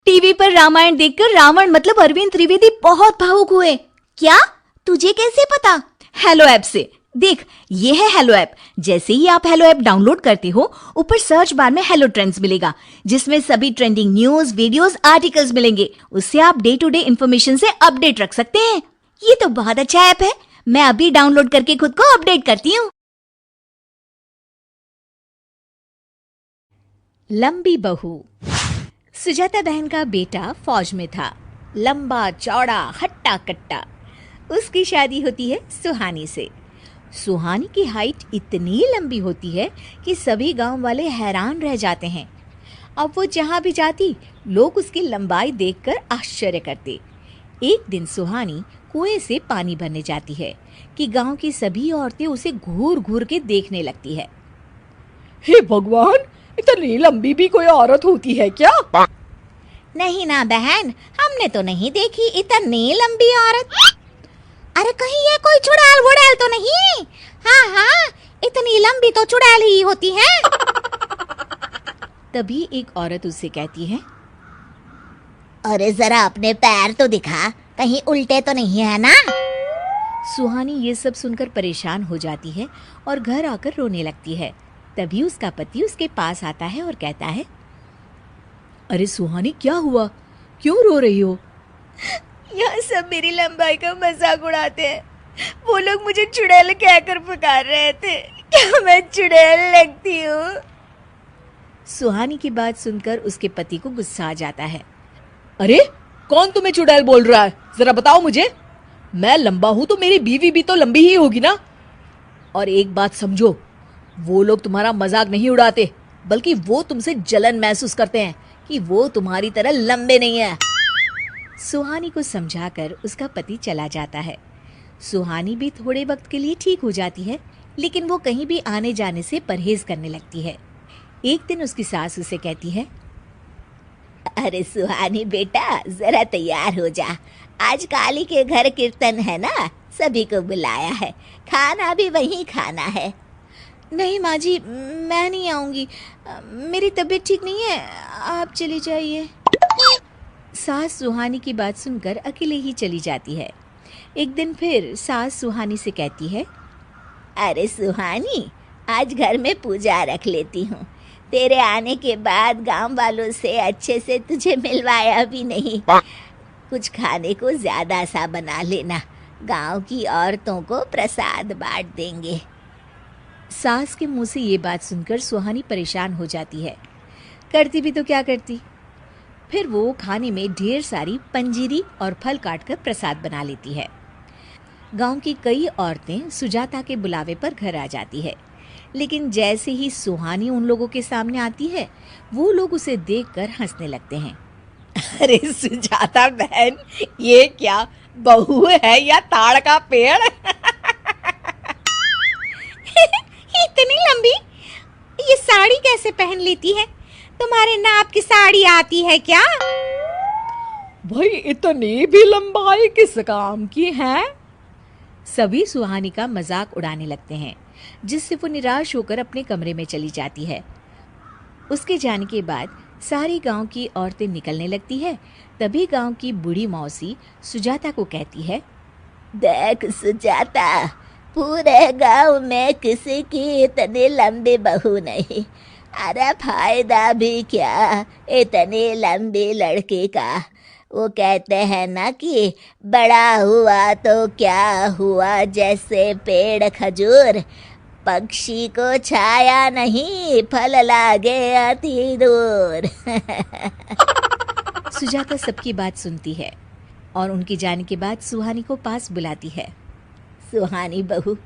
TV पर रामायण देखकर रावण मतलब अरविंद त्रिवेदी बहुत भावुक हुए। क्या? तुझे कैसे पता? हेलो ऐप से। देख, ये है हेलो ऐप। जैसे ही आप हेलो ऐप डाउनलोड करते हो, ऊपर सर्च बार में हेलो ट्रेंड्स मिलेगा, जिसमें सभी ट्रेंडिंग न्यूज, वीडियोस, आर्टिकल्स मिलेंगे। उससे आप डे टू डे इन्फॉर्मेशन से अपडेट रख सकते हैं। ये तो बहुत अच्छा ऐप है। मैं अभी डाउनलोड करके खुद को अपडेट करती हूँ। लंबी बहू। सुजाता बहन का बेटा फौज में था, लंबा चौड़ा हट्टा कट्टा। उसकी शादी होती है सुहानी से। सुहानी की हाइट इतनी लंबी होती है कि सभी गांव वाले हैरान रह जाते हैं। अब वो जहां भी जाती, लोग उसकी लंबाई देखकर आश्चर्य करते। एक दिन सुहानी कुएं से पानी भरने जाती है कि गांव की सभी औरतें उसे घूर घूर के देखने लगती है। हे भगवान, इतनी लंबी भी कोई औरत होती है क्या? नहीं ना बहन, हमने तो नहीं देखी इतनी लंबी औरत। अरे कहीं ये कोई चुड़ैल वुड़ैल तो नहीं? हाँ, इतनी लंबी तो चुड़ैल ही होती है। तभी एक औरत उससे कहती है, अरे जरा अपने पैर तो दिखा, कहीं उल्टे तो नहीं है ना? सुहानी ये सब सुनकर परेशान हो जाती है और घर आकर रोने लगती है। तभी उसका पति उसके पास आता है और कहता है, अरे सुहानी, क्या हुआ? क्यों रो रही हो? यहाँ सब मेरी लंबाई का मजाक उड़ाते हैं। वो लोग मुझे चुड़ैल कहकर पुकार रहे थे। क्या मैं चुड़ैल लगती हूँ? सुहानी की बात सुनकर उसके पति को गुस्सा आ जाता है। अरे कौन तुम्हें चुड़ैल बोल रहा है? जरा बताओ मुझे। मैं लंबा हूं तो मेरी बीवी भी तो लंबी ही होगी ना। और एक बात समझो, वो लोग तुम्हारा मजाक नहीं उड़ाते, बल्कि वो तुमसे जलन महसूस करते हैं कि वो तुम्हारी तरह लंबे नहीं है। सुहानी को समझाकर उसका पति चला जाता है। सुहानी भी थोड़े वक्त के लिए ठीक हो जाती है, लेकिन वो कहीं भी आने जाने से परहेज करने लगती है। एक दिन उसकी सास उसे कहती है, अरे सुहानी बेटा, जरा तैयार हो जा, आज काली के घर कीर्तन है ना, सभी को बुलाया है, खाना भी वहीं खाना है। नहीं माँ जी, मैं नहीं आऊंगी, मेरी तबीयत ठीक नहीं है, आप चली जाइए। सास सुहानी की बात सुनकर अकेले ही चली जाती है। एक दिन फिर सास सुहानी से कहती है, अरे सुहानी, आज घर में पूजा रख लेती हूँ। तेरे आने के बाद गांव वालों से अच्छे से तुझे मिलवाया भी नहीं। कुछ खाने को ज्यादा सा बना लेना, गांव की औरतों को प्रसाद बांट देंगे। सास के मुंह से ये बात सुनकर सुहानी परेशान हो जाती है। करती भी तो क्या करती। फिर वो खाने में ढेर सारी पंजीरी और फल काटकर प्रसाद बना लेती है। गांव की कई औरतें सुजाता के बुलावे पर घर आ जाती है, लेकिन जैसे ही सुहानी उन लोगों के सामने आती है, वो लोग उसे देखकर हंसने लगते हैं। अरे सुजाता बहन, ये क्या बहू है या ताड़ का पेड़? इतनी लंबी, ये साड़ी कैसे पहन लेती है? तुम्हारे नाप की साड़ी आती है क्या? भाई, इतनी भी लंबाई किस काम की है? सभी सुहानी का मजाक उड़ाने लगते हैं, जिससे वो निराश होकर अपने कमरे में चली जाती है। उसके जाने के बाद सारी गांव की औरतें निकलने लगती है। तभी गांव की बूढ़ी मौसी सुजाता को कहती है, देख सुजाता, पूरे गांव में किसी की इतनी लंबी बहू नहीं। अरे फायदा भी क्या इतनी लंबी लड़की का। वो कहते हैं ना कि बड़ा हुआ तो क्या हुआ, जैसे पेड़ खजूर, पक्षी को छाया नहीं, फल लागे अति दूर। सुजाता सबकी बात सुनती है और उनके जाने के बाद सुहानी को पास बुलाती है। सुहानी बहू,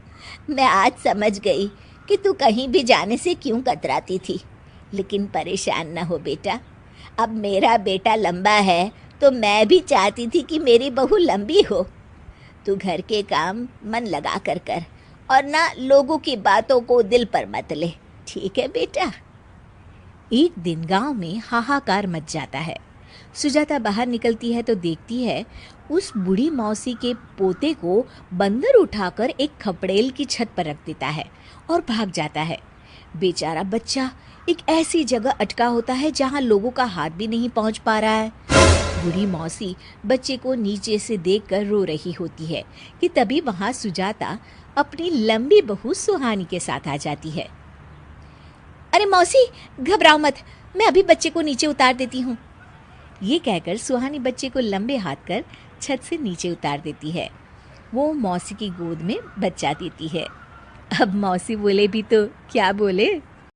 मैं आज समझ गई कि तू कहीं भी जाने से क्यों कतराती थी, लेकिन परेशान न हो बेटा। अब मेरा बेटा लंबा है तो मैं भी चाहती थी कि मेरी बहू लंबी हो। तू घर के काम मन लगा कर और ना लोगों की बातों को दिल पर मत ले, ठीक है बेटा? एक दिन गांव में हाहाकार मच जाता है। सुजाता बाहर निकलती है तो देखती है उस बूढ़ी मौसी के पोते को बंदर उठाकर एक खपड़ेल की छत पर रख देता है और भाग जाता है। बेचारा बच्चा एक ऐसी जगह अटका होता है जहां लोगों का हाथ भी नहीं पहुंच पा रहा है। बूढ़ी मौसी बच्चे को नीचे से देखकर रो रही होती है कि तभी वहां सुजाता अपनी लंबी बहू सुहानी के साथ आ जाती है। अरे मौसी, घबराओ मत, मैं अभी बच्चे को नीचे उतार देती हूँ। ये कहकर सुहानी बच्चे को लंबे हाथ कर छत से नीचे उतार देती है। वो मौसी की गोद में बच्चा देती है। अब मौसी बोले भी तो क्या बोले।